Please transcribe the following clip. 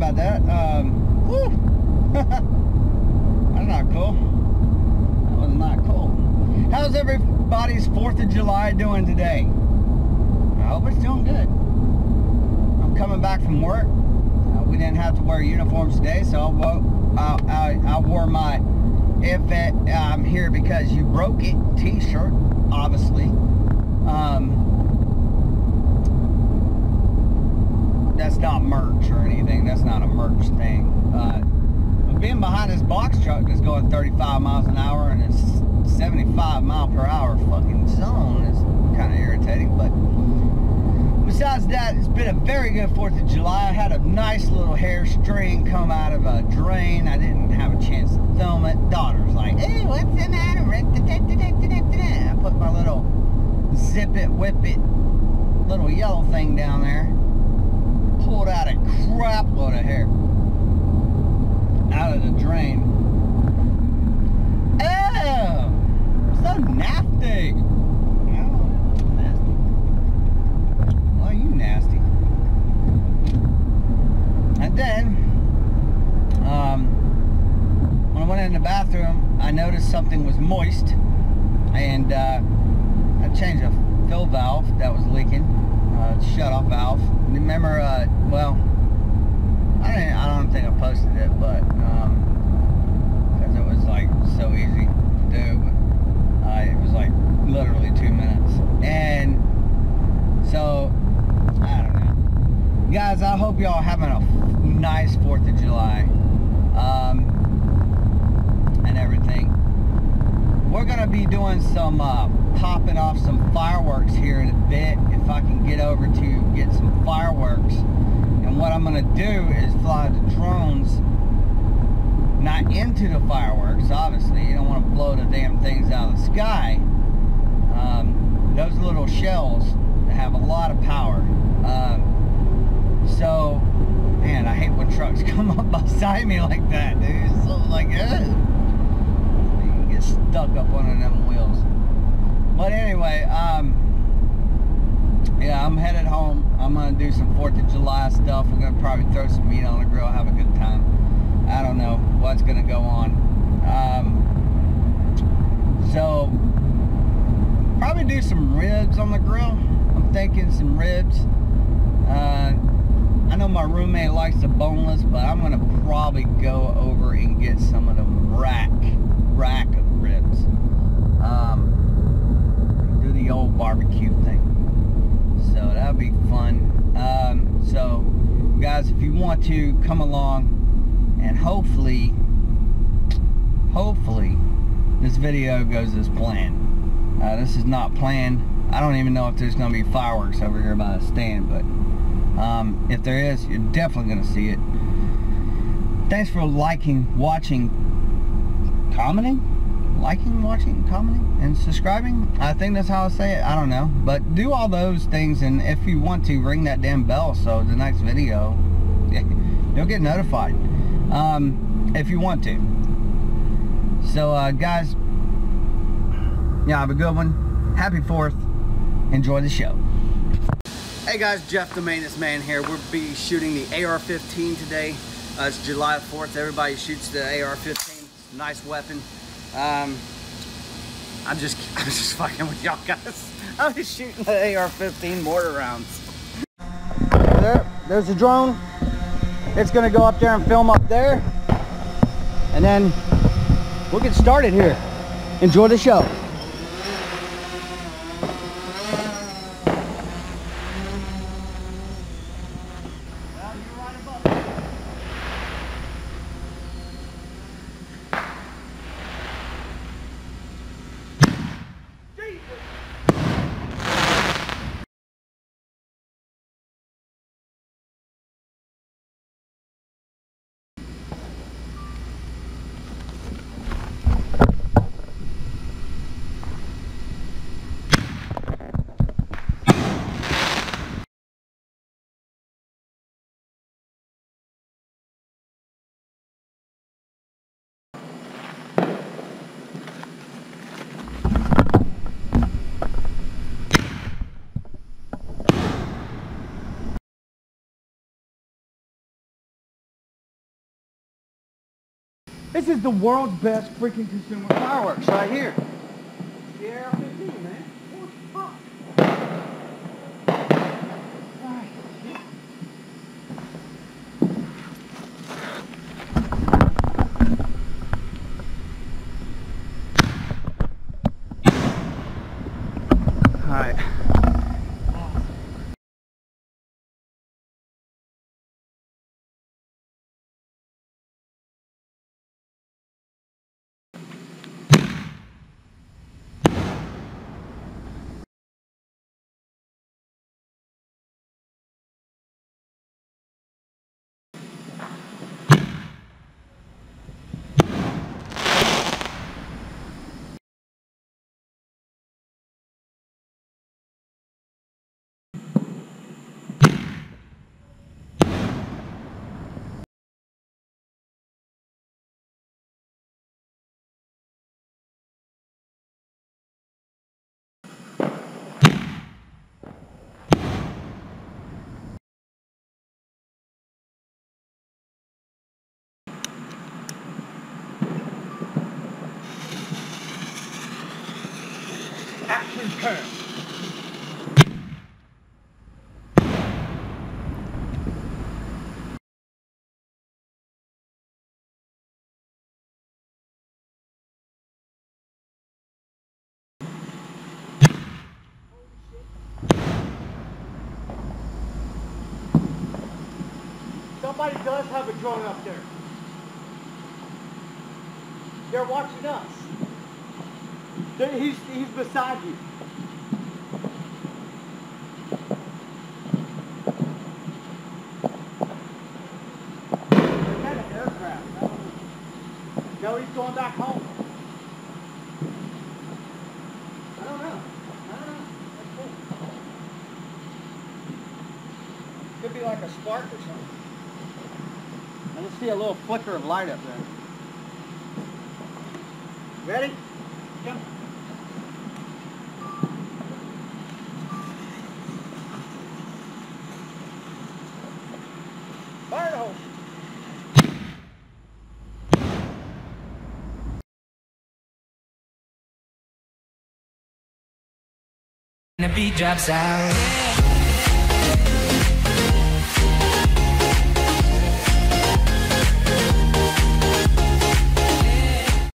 about that. Whew. That's not cool. That was not cool. How's everybody's 4th of July doing today? I hope it's doing good. I'm coming back from work. We didn't have to wear uniforms today, so I wore my "If I'm here because you broke it" t-shirt, obviously. That's not merch or anything. That's not a merch thing. Being behind this box truck that's going 35 miles an hour and it's 75 mile per hour fucking zone is kind of irritating. But besides that, it's been a very good 4th of July. I had a nice little hair string come out of a drain. I didn't have a chance to film it. Daughter's like, "Hey, what's the matter?" I put my little zip it, whip it, little yellow thing down there. Pulled out a crap load of hair out of the drain. Oh, so nasty. Oh, nasty. Well, you nasty. And then, when I went in the bathroom, I noticed something was moist, and I changed a fill valve that was leaking. Shut-off valve. Remember, well, I don't think I posted it, but because it was like so easy to do, but it was like literally 2 minutes, and so I don't know, guys. I hope y'all having a nice 4th of July, and everything. We're gonna be doing some popping off some fireworks here in a bit, if I can get over to get some fireworks. And what I'm gonna do is fly the drones, not into the fireworks, obviously. You don't want to blow the damn things out of the sky. Those little shells have a lot of power. So, man, I hate when trucks come up beside me like that, dude. It's so like, ugh. Stuck up one of them wheels. But anyway, yeah, I'm headed home. I'm gonna do some 4th of July stuff. We're gonna probably throw some meat on the grill, have a good time. I don't know what's gonna go on. So probably do some ribs on the grill. I'm thinking some ribs. I know my roommate likes the boneless, but I'm gonna probably go over and get some of them rack of ribs. Do the old barbecue thing. So that'll be fun. So guys, if you want to come along, and hopefully this video goes as planned. This is not planned. I don't even know if there's gonna be fireworks over here by the stand, but if there is, you're definitely gonna see it. Thanks for liking, watching, commenting, and subscribing. I think that's how I say it. I don't know, but do all those things, and if you want to, ring that damn bell so the next video you'll get notified, if you want to. So guys, yeah, have a good one. Happy 4th. Enjoy the show. Hey guys, Jeff the Maintenance Man here. We'll be shooting the AR-15 today. It's July 4th. Everybody shoots the AR-15. It's a nice weapon. I'm just fucking with y'all guys. I was shooting the AR-15 mortar rounds. There's the drone. It's gonna go up there and film up there, and then we'll get started here. Enjoy the show. This is the world's best freaking consumer fireworks right here. The AR-15, man. What the fuck? Alright. Action turn. Somebody does have a drone up there. They're watching us. He's beside you. They're kind of aircraft. I don't know. No, he's going back home. I don't know. That's cool. Could be like a spark or something. I just see a little flicker of light up there. Ready? Yep. Fire the hole. The beat drops out.